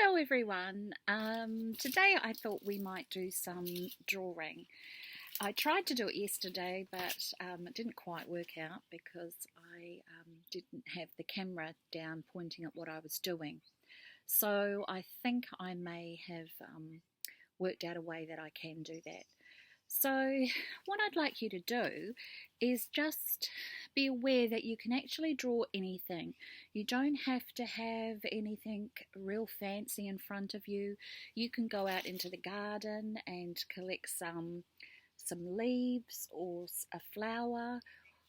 Hello everyone. Today I thought we might do some drawing. I tried to do it yesterday, but it didn't quite work out because I didn't have the camera down pointing at what I was doing. So I think I may have worked out a way that I can do that. So what I'd like you to do is just be aware that you can actually draw anything. You don't have to have anything real fancy in front of you. You can go out into the garden and collect some leaves or a flower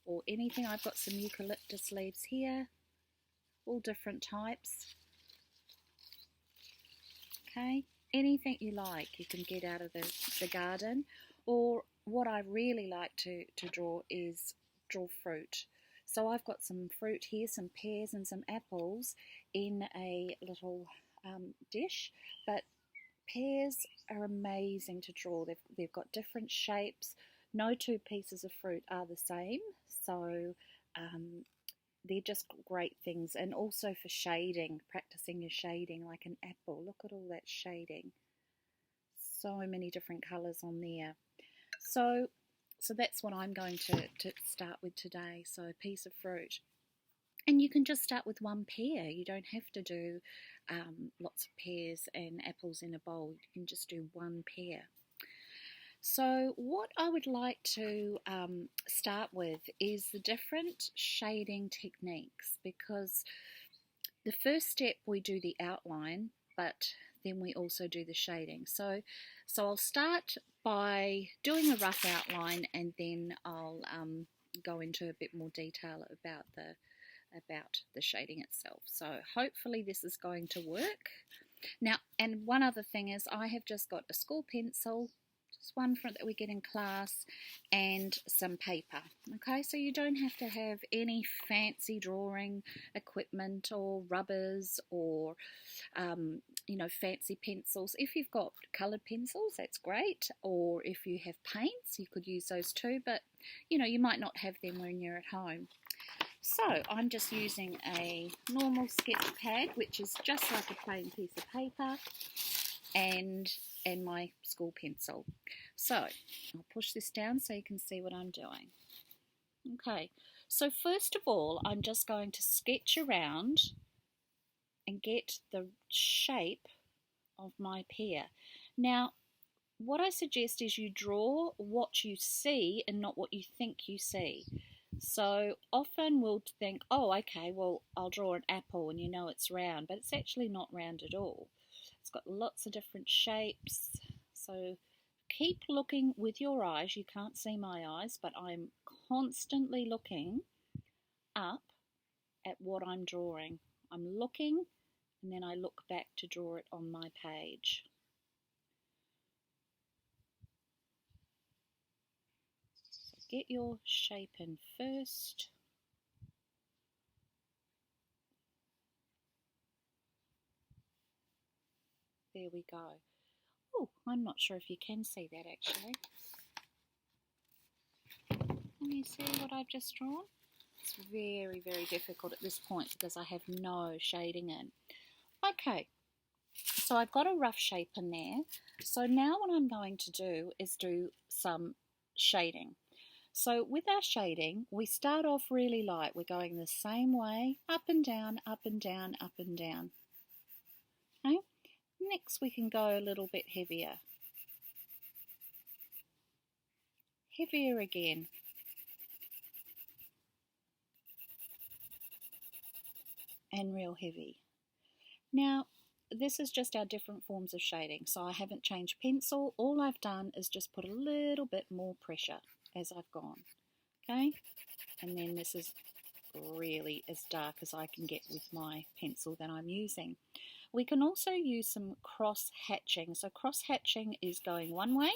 or anything. I've got some eucalyptus leaves here, all different types. Okay, anything you like you can get out of the garden. Or what I really like to draw is draw fruit. So I've got some fruit here, some pears and some apples in a little dish, but pears are amazing to draw. They've got different shapes. No two pieces of fruit are the same, so they're just great things. And also for shading, practicing your shading, like an apple. Look at all that shading. So many different colours on there. So that's what I'm going to start with today. So a piece of fruit. And you can just start with one pear. You don't have to do lots of pears and apples in a bowl. You can just do one pear. So what I would like to start with is the different shading techniques, because the first step we do the outline, but then we also do the shading. So I'll start by doing a rough outline, and then I'll go into a bit more detail about the shading itself. So hopefully this is going to work. Now, and one other thing is I have just got a school pencil, just one that we get in class, and some paper. Okay, so you don't have to have any fancy drawing equipment or rubbers or fancy pencils. If you've got coloured pencils, that's great, or if you have paints, you could use those too, but you might not have them when you're at home. So I'm just using a normal sketch pad, which is just like a plain piece of paper, and my school pencil. So I'll push this down so you can see what I'm doing. Okay, so first of all, I'm just going to sketch around and get the shape of my pear. Now, what I suggest is you draw what you see and not what you think you see. So often we'll think, oh, okay, well, I'll draw an apple and it's round, but it's actually not round at all. It's got lots of different shapes. So keep looking with your eyes. You can't see my eyes, but I'm constantly looking up at what I'm drawing. I'm looking, and then I look back to draw it on my page. So get your shape in first. There we go. Oh, I'm not sure if you can see that actually. Can you see what I've just drawn? It's very, very difficult at this point because I have no shading in. Okay, so I've got a rough shape in there. So now what I'm going to do is do some shading. So with our shading, we start off really light. We're going the same way, up and down, up and down, up and down. Okay, next we can go a little bit heavier. Heavier again. And real heavy. Now, this is just our different forms of shading, so I haven't changed pencil. All I've done is just put a little bit more pressure as I've gone. Okay, and then this is really as dark as I can get with my pencil that I'm using. We can also use some cross hatching. So cross hatching is going one way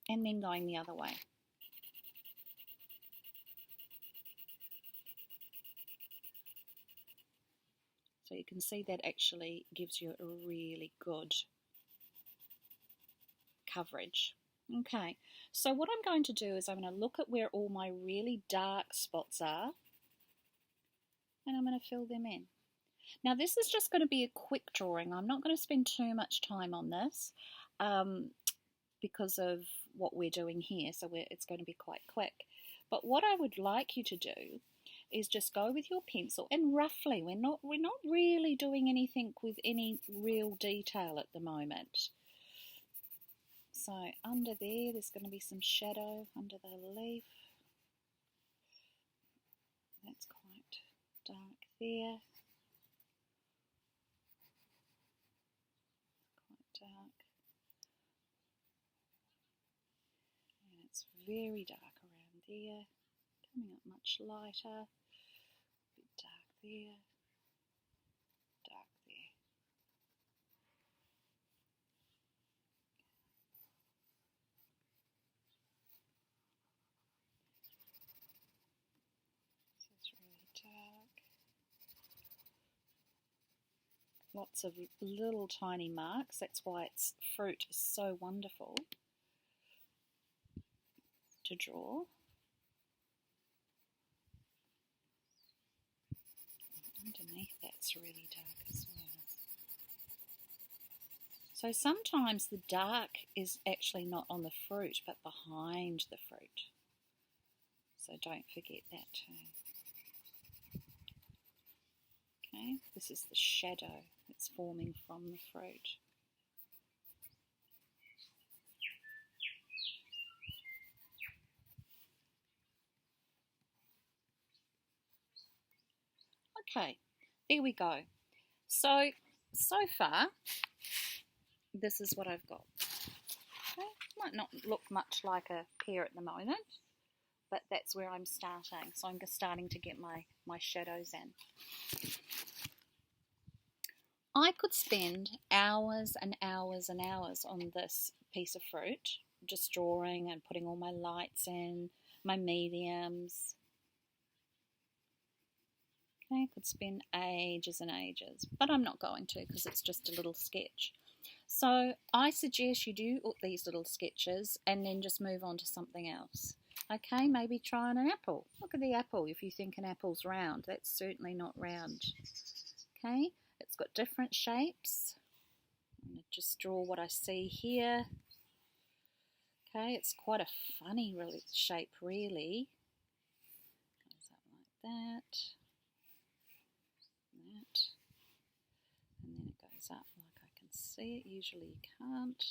and then going the other way. So you can see that actually gives you a really good coverage. Okay, so what I'm going to do is I'm going to look at where all my really dark spots are, and I'm going to fill them in. Now this is just going to be a quick drawing. I'm not going to spend too much time on this um, because of what we're doing here, so it's going to be quite quick. But what I would like you to do is just go with your pencil and roughly, we're not really doing anything with any real detail at the moment. So under there's going to be some shadow under the leaf. That's quite dark there. Quite dark. And it's very dark around there. Coming up much lighter. A bit dark there. Dark there. This is really dark. Lots of little tiny marks. That's why its fruit is so wonderful to draw. Underneath that's really dark as well. So sometimes the dark is actually not on the fruit but behind the fruit. So don't forget that too. Okay, this is the shadow that's forming from the fruit. Okay, there we go. So far, this is what I've got. Okay, might not look much like a pear at the moment, but that's where I'm starting. So I'm just starting to get my shadows in. I could spend hours and hours and hours on this piece of fruit, just drawing and putting all my lights in, my mediums. Okay, I could spend ages and ages, but I'm not going to because it's just a little sketch. So I suggest you do these little sketches and then just move on to something else. Okay, maybe try on an apple. Look at the apple. If you think an apple's round, that's certainly not round. Okay, it's got different shapes. I'm going to just draw what I see here. Okay, it's quite a funny shape really. Goes up like that. That. And then it goes up like I can see it. Usually you can't.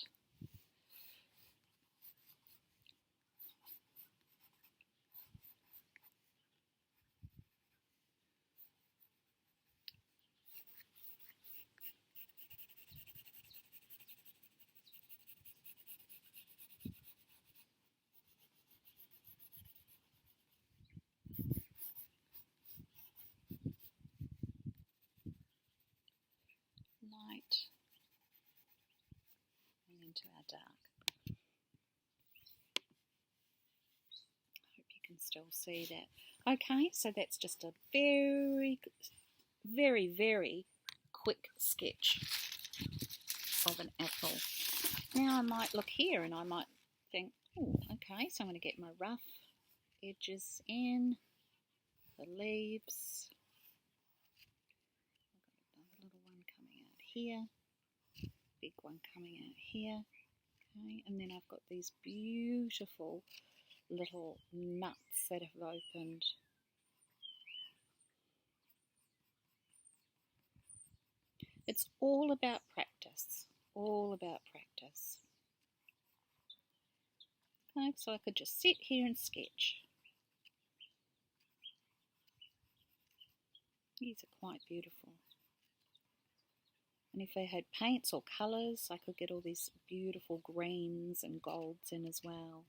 Light and into our dark. Hope you can still see that. Okay, so that's just a very, very quick sketch of an apple. Now I might look here and I might think, oh, okay, so I'm going to get my rough edges in, the leaves. I've got another little one coming out here, big one coming out here. Okay, and then I've got these beautiful little nuts that have opened. It's all about practice, all about practice. Okay, so I could just sit here and sketch. These are quite beautiful. And if I had paints or colours, I could get all these beautiful greens and golds in as well.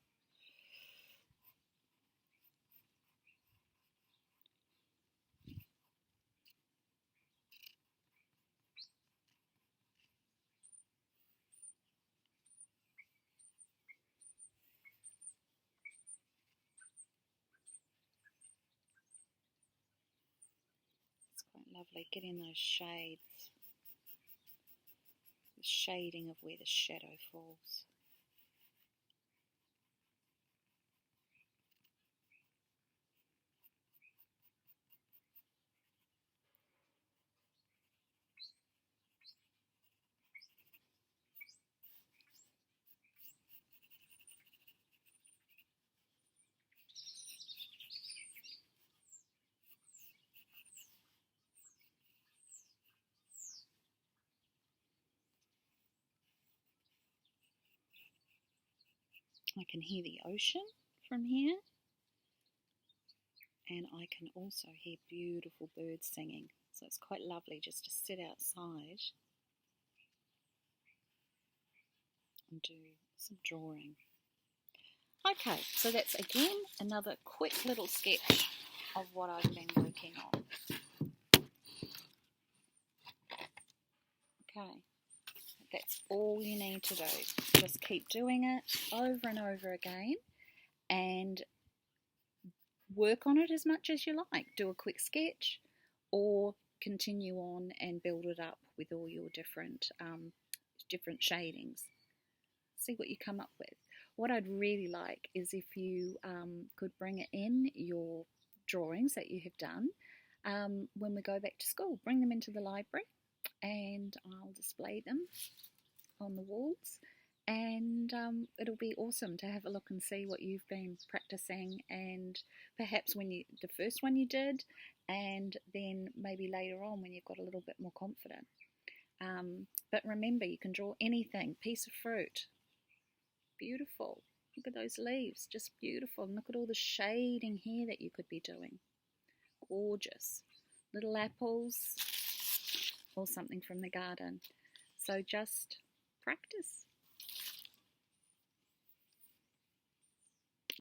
It's quite lovely getting those shades, the shading of where the shadow falls. I can hear the ocean from here, and I can also hear beautiful birds singing. So it's quite lovely just to sit outside and do some drawing. Okay, so that's again another quick little sketch of what I've been working on. Okay, that's all you need to do. Just keep doing it over and over again and work on it as much as you like. Do a quick sketch or continue on and build it up with all your different shadings. See what you come up with. What I'd really like is if you could bring in your drawings that you have done when we go back to school. Bring them into the library and I'll display them on the walls, and it'll be awesome to have a look and see what you've been practicing, and perhaps the first one you did, and then maybe later on when you've got a little bit more confident. But remember, you can draw anything. Piece of fruit, beautiful. Look at those leaves, just beautiful. And look at all the shading here that you could be doing. Gorgeous. Little apples or something from the garden. So just practice.